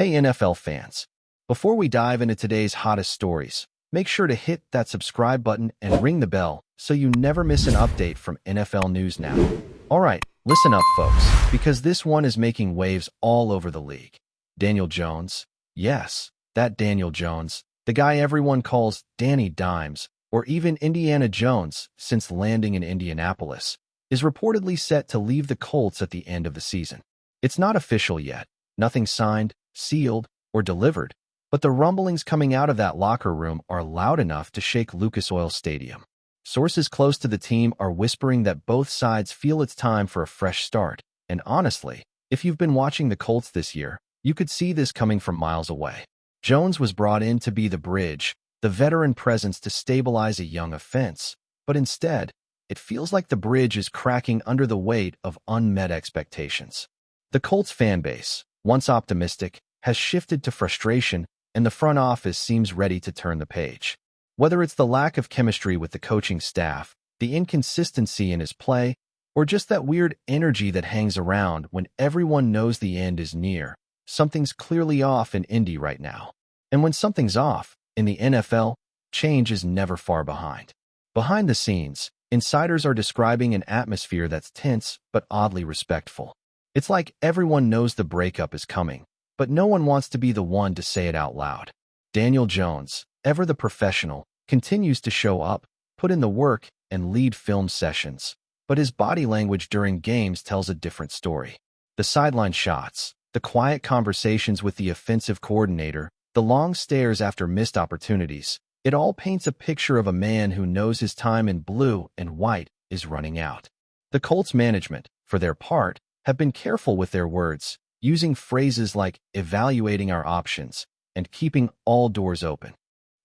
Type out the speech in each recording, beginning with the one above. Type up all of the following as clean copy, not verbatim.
Hey NFL fans, before we dive into today's hottest stories, make sure to hit that subscribe button and ring the bell so you never miss an update from NFL News Now. Alright, listen up folks, because this one is making waves all over the league. Daniel Jones, yes, that Daniel Jones, the guy everyone calls Danny Dimes, or even Indiana Jones since landing in Indianapolis, is reportedly set to leave the Colts at the end of the season. It's not official yet, nothing signed, sealed, or delivered, but the rumblings coming out of that locker room are loud enough to shake Lucas Oil Stadium. Sources close to the team are whispering that both sides feel it's time for a fresh start, and honestly, if you've been watching the Colts this year, you could see this coming from miles away. Jones was brought in to be the bridge, the veteran presence to stabilize a young offense, but instead, it feels like the bridge is cracking under the weight of unmet expectations. The Colts fan base, once optimistic, has shifted to frustration, and the front office seems ready to turn the page. Whether it's the lack of chemistry with the coaching staff, the inconsistency in his play, or just that weird energy that hangs around when everyone knows the end is near, something's clearly off in Indy right now. And when something's off, in the NFL, change is never far behind. Behind the scenes, insiders are describing an atmosphere that's tense but oddly respectful. It's like everyone knows the breakup is coming, but no one wants to be the one to say it out loud. Daniel Jones, ever the professional, continues to show up, put in the work, and lead film sessions, but his body language during games tells a different story. The sideline shots, the quiet conversations with the offensive coordinator, the long stares after missed opportunities, it all paints a picture of a man who knows his time in blue and white is running out. The Colts management, for their part, have been careful with their words, using phrases like evaluating our options and keeping all doors open.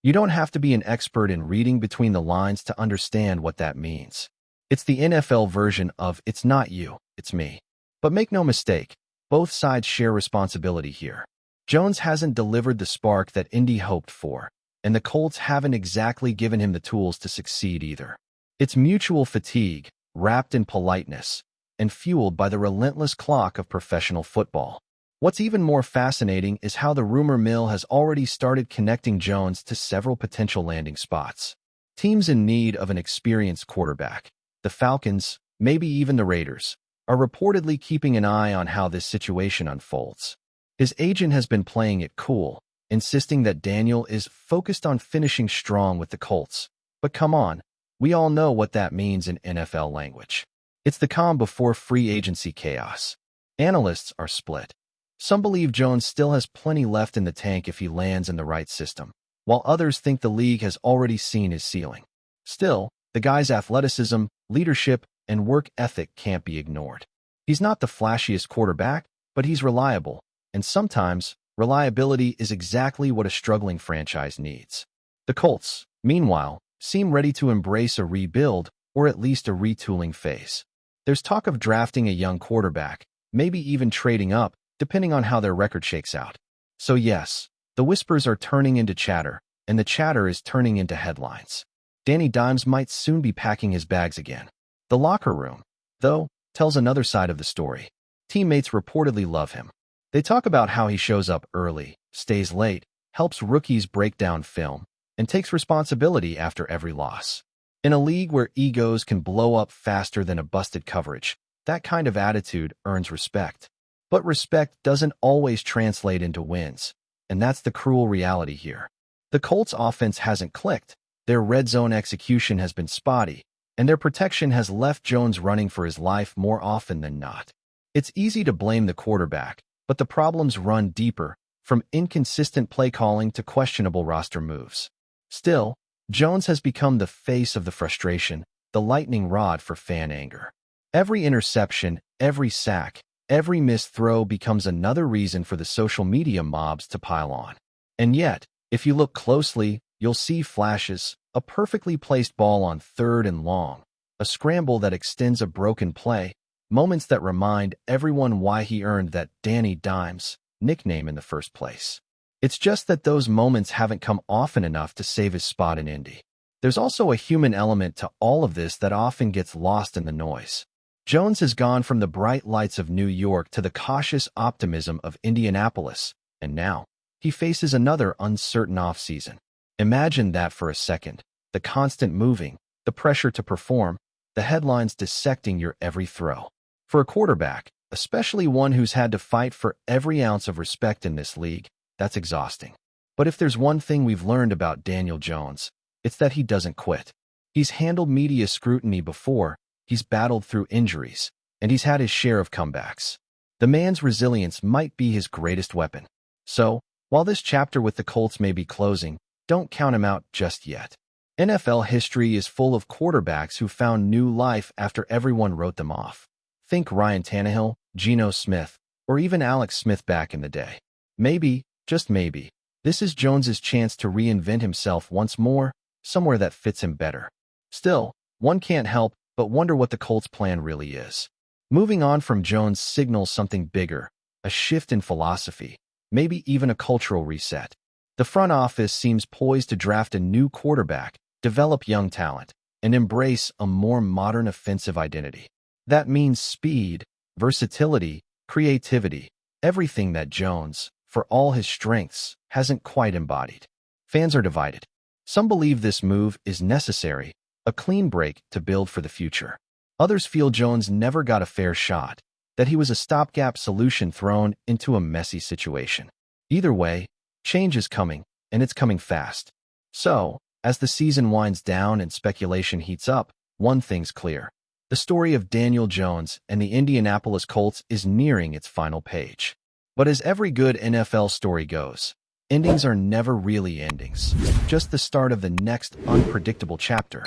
You don't have to be an expert in reading between the lines to understand what that means. It's the NFL version of "it's not you, it's me." But make no mistake, both sides share responsibility here. Jones hasn't delivered the spark that Indy hoped for, and the Colts haven't exactly given him the tools to succeed either. It's mutual fatigue, wrapped in politeness, and fueled by the relentless clock of professional football. What's even more fascinating is how the rumor mill has already started connecting Jones to several potential landing spots. Teams in need of an experienced quarterback, the Falcons, maybe even the Raiders, are reportedly keeping an eye on how this situation unfolds. His agent has been playing it cool, insisting that Daniel is focused on finishing strong with the Colts. But come on, we all know what that means in NFL language. It's the calm before free agency chaos. Analysts are split. Some believe Jones still has plenty left in the tank if he lands in the right system, while others think the league has already seen his ceiling. Still, the guy's athleticism, leadership, and work ethic can't be ignored. He's not the flashiest quarterback, but he's reliable, and sometimes, reliability is exactly what a struggling franchise needs. The Colts, meanwhile, seem ready to embrace a rebuild or at least a retooling phase. There's talk of drafting a young quarterback, maybe even trading up, depending on how their record shakes out. So yes, the whispers are turning into chatter, and the chatter is turning into headlines. Danny Dimes might soon be packing his bags again. The locker room, though, tells another side of the story. Teammates reportedly love him. They talk about how he shows up early, stays late, helps rookies break down film, and takes responsibility after every loss. In a league where egos can blow up faster than a busted coverage, that kind of attitude earns respect. But respect doesn't always translate into wins, and that's the cruel reality here. The Colts' offense hasn't clicked, their red zone execution has been spotty, and their protection has left Jones running for his life more often than not. It's easy to blame the quarterback, but the problems run deeper, from inconsistent play calling to questionable roster moves. Still, Jones has become the face of the frustration, the lightning rod for fan anger. Every interception, every sack, every missed throw becomes another reason for the social media mobs to pile on. And yet, if you look closely, you'll see flashes, a perfectly placed ball on 3rd and long, a scramble that extends a broken play, moments that remind everyone why he earned that Danny Dimes nickname in the first place. It's just that those moments haven't come often enough to save his spot in Indy. There's also a human element to all of this that often gets lost in the noise. Jones has gone from the bright lights of New York to the cautious optimism of Indianapolis, And now, he faces another uncertain offseason. Imagine that for a second. The constant moving, the pressure to perform, the headlines dissecting your every throw. For a quarterback, especially one who's had to fight for every ounce of respect in this league, that's exhausting. But if there's one thing we've learned about Daniel Jones, it's that he doesn't quit. He's handled media scrutiny before, he's battled through injuries, and he's had his share of comebacks. The man's resilience might be his greatest weapon. So, while this chapter with the Colts may be closing, don't count him out just yet. NFL history is full of quarterbacks who found new life after everyone wrote them off. Think Ryan Tannehill, Geno Smith, or even Alex Smith back in the day. Maybe, just maybe, this is Jones's chance to reinvent himself once more, somewhere that fits him better. Still, one can't help but wonder what the Colts' plan really is. Moving on from Jones signals something bigger, a shift in philosophy, maybe even a cultural reset. The front office seems poised to draft a new quarterback, develop young talent, and embrace a more modern offensive identity. That means speed, versatility, creativity, everything that Jones, for all his strengths, hasn't quite embodied. Fans are divided. Some believe this move is necessary, a clean break to build for the future. Others feel Jones never got a fair shot, that he was a stopgap solution thrown into a messy situation. Either way, change is coming, and it's coming fast. So, as the season winds down and speculation heats up, one thing's clear. The story of Daniel Jones and the Indianapolis Colts is nearing its final page. But as every good NFL story goes, endings are never really endings, just the start of the next unpredictable chapter.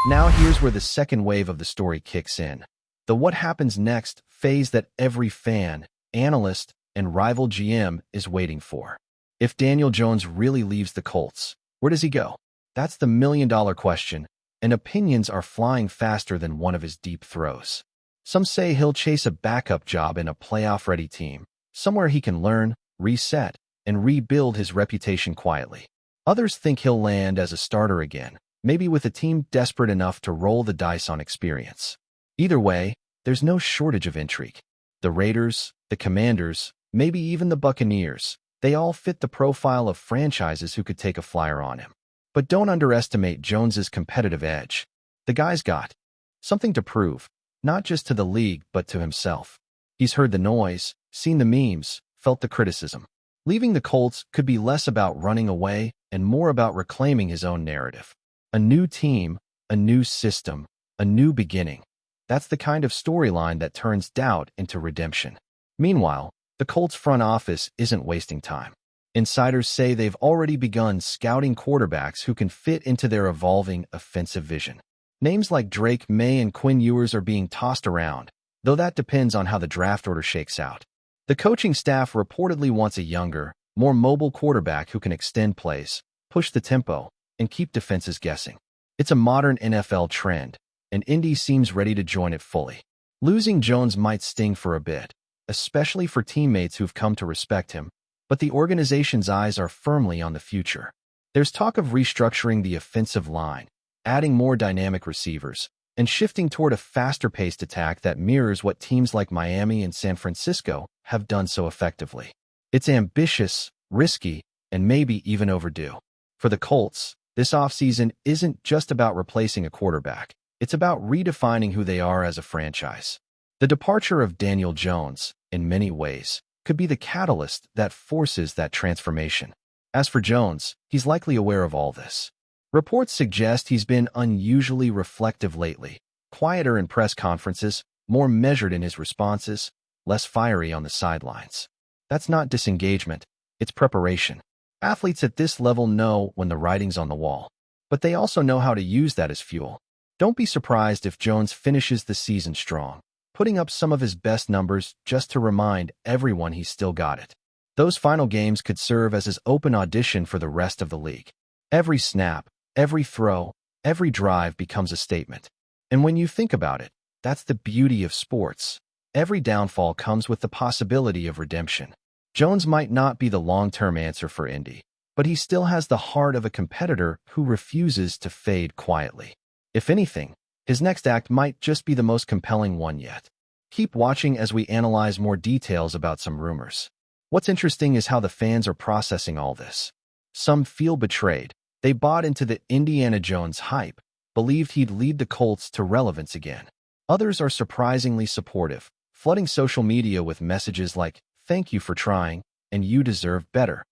Now here's where the second wave of the story kicks in. The what happens next phase that every fan, analyst, and rival GM is waiting for. If Daniel Jones really leaves the Colts, where does he go? That's the million-dollar question, and opinions are flying faster than one of his deep throws. Some say he'll chase a backup job in a playoff-ready team, somewhere he can learn, reset, and rebuild his reputation quietly. Others think he'll land as a starter again, maybe with a team desperate enough to roll the dice on experience. Either way, there's no shortage of intrigue. The Raiders, the Commanders, maybe even the Buccaneers, they all fit the profile of franchises who could take a flyer on him. But don't underestimate Jones's competitive edge. The guy's got something to prove, not just to the league but to himself. He's heard the noise, seen the memes, felt the criticism. Leaving the Colts could be less about running away and more about reclaiming his own narrative. A new team, a new system, a new beginning. That's the kind of storyline that turns doubt into redemption. Meanwhile, the Colts front office isn't wasting time. Insiders say they've already begun scouting quarterbacks who can fit into their evolving offensive vision. Names like Drake May and Quinn Ewers are being tossed around, though that depends on how the draft order shakes out. The coaching staff reportedly wants a younger, more mobile quarterback who can extend plays, push the tempo, and keep defenses guessing. It's a modern NFL trend, and Indy seems ready to join it fully. Losing Jones might sting for a bit, especially for teammates who've come to respect him, but the organization's eyes are firmly on the future. There's talk of restructuring the offensive line, adding more dynamic receivers, and shifting toward a faster-paced attack that mirrors what teams like Miami and San Francisco have done so effectively. It's ambitious, risky, and maybe even overdue. For the Colts, this offseason isn't just about replacing a quarterback. It's about redefining who they are as a franchise. The departure of Daniel Jones, in many ways, could be the catalyst that forces that transformation. As for Jones, he's likely aware of all this. Reports suggest he's been unusually reflective lately, quieter in press conferences, more measured in his responses, less fiery on the sidelines. That's not disengagement, it's preparation. Athletes at this level know when the writing's on the wall, but they also know how to use that as fuel. Don't be surprised if Jones finishes the season strong, putting up some of his best numbers just to remind everyone he's still got it. Those final games could serve as his open audition for the rest of the league. Every snap, every throw, every drive becomes a statement. And when you think about it, that's the beauty of sports. Every downfall comes with the possibility of redemption. Jones might not be the long-term answer for Indy, but he still has the heart of a competitor who refuses to fade quietly. If anything, his next act might just be the most compelling one yet. Keep watching as we analyze more details about some rumors. What's interesting is how the fans are processing all this. Some feel betrayed. They bought into the Indiana Jones hype, believed he'd lead the Colts to relevance again. Others are surprisingly supportive, flooding social media with messages like, "Thank you for trying," and "You deserve better."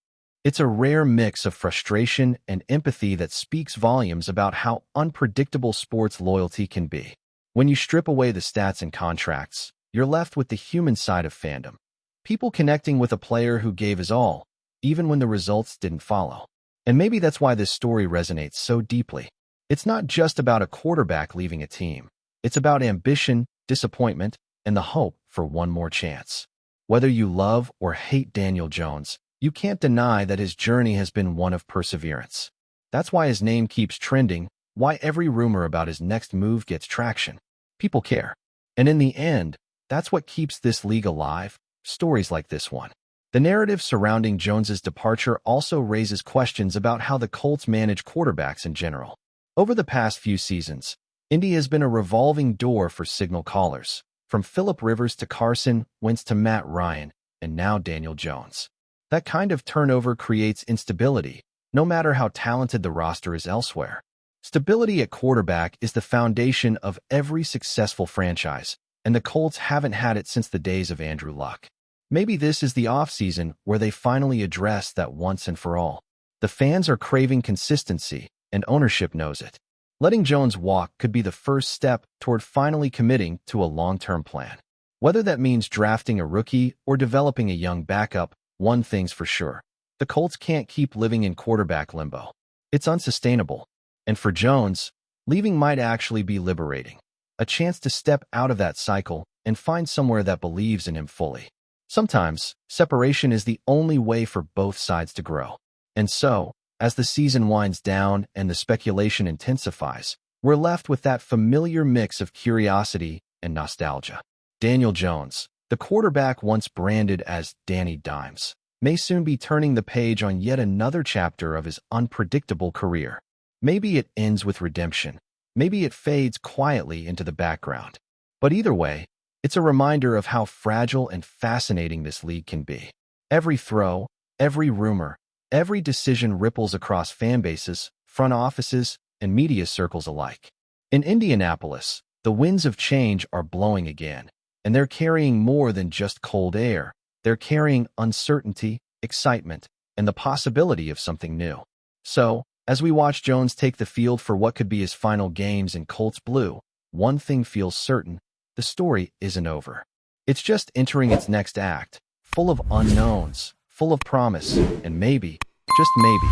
It's a rare mix of frustration and empathy that speaks volumes about how unpredictable sports loyalty can be. When you strip away the stats and contracts, you're left with the human side of fandom. People connecting with a player who gave his all, even when the results didn't follow. And maybe that's why this story resonates so deeply. It's not just about a quarterback leaving a team. It's about ambition, disappointment, and the hope for one more chance. Whether you love or hate Daniel Jones, you can't deny that his journey has been one of perseverance. That's why his name keeps trending, why every rumor about his next move gets traction. People care. And in the end, that's what keeps this league alive, stories like this one. The narrative surrounding Jones's departure also raises questions about how the Colts manage quarterbacks in general. Over the past few seasons, Indy has been a revolving door for signal callers, from Philip Rivers to Carson Wentz to Matt Ryan, and now Daniel Jones. That kind of turnover creates instability, no matter how talented the roster is elsewhere. Stability at quarterback is the foundation of every successful franchise, and the Colts haven't had it since the days of Andrew Luck. Maybe this is the offseason where they finally address that once and for all. The fans are craving consistency, and ownership knows it. Letting Jones walk could be the first step toward finally committing to a long-term plan. Whether that means drafting a rookie or developing a young backup, one thing's for sure. The Colts can't keep living in quarterback limbo. It's unsustainable. And for Jones, leaving might actually be liberating. A chance to step out of that cycle and find somewhere that believes in him fully. Sometimes, separation is the only way for both sides to grow. And so, as the season winds down and the speculation intensifies, we're left with that familiar mix of curiosity and nostalgia. Daniel Jones, the quarterback once branded as Danny Dimes, may soon be turning the page on yet another chapter of his unpredictable career. Maybe it ends with redemption. Maybe it fades quietly into the background. But either way, it's a reminder of how fragile and fascinating this league can be. Every throw, every rumor, every decision ripples across fan bases, front offices, and media circles alike. In Indianapolis, the winds of change are blowing again, and they're carrying more than just cold air. They're carrying uncertainty, excitement, and the possibility of something new. So, as we watch Jones take the field for what could be his final games in Colts blue, one thing feels certain: the story isn't over. It's just entering its next act, full of unknowns, full of promise, and maybe, just maybe,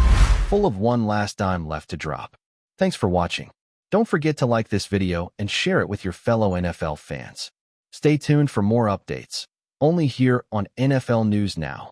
full of one last dime left to drop. Thanks for watching. Don't forget to like this video and share it with your fellow NFL fans. Stay tuned for more updates, only here on NFL News Now.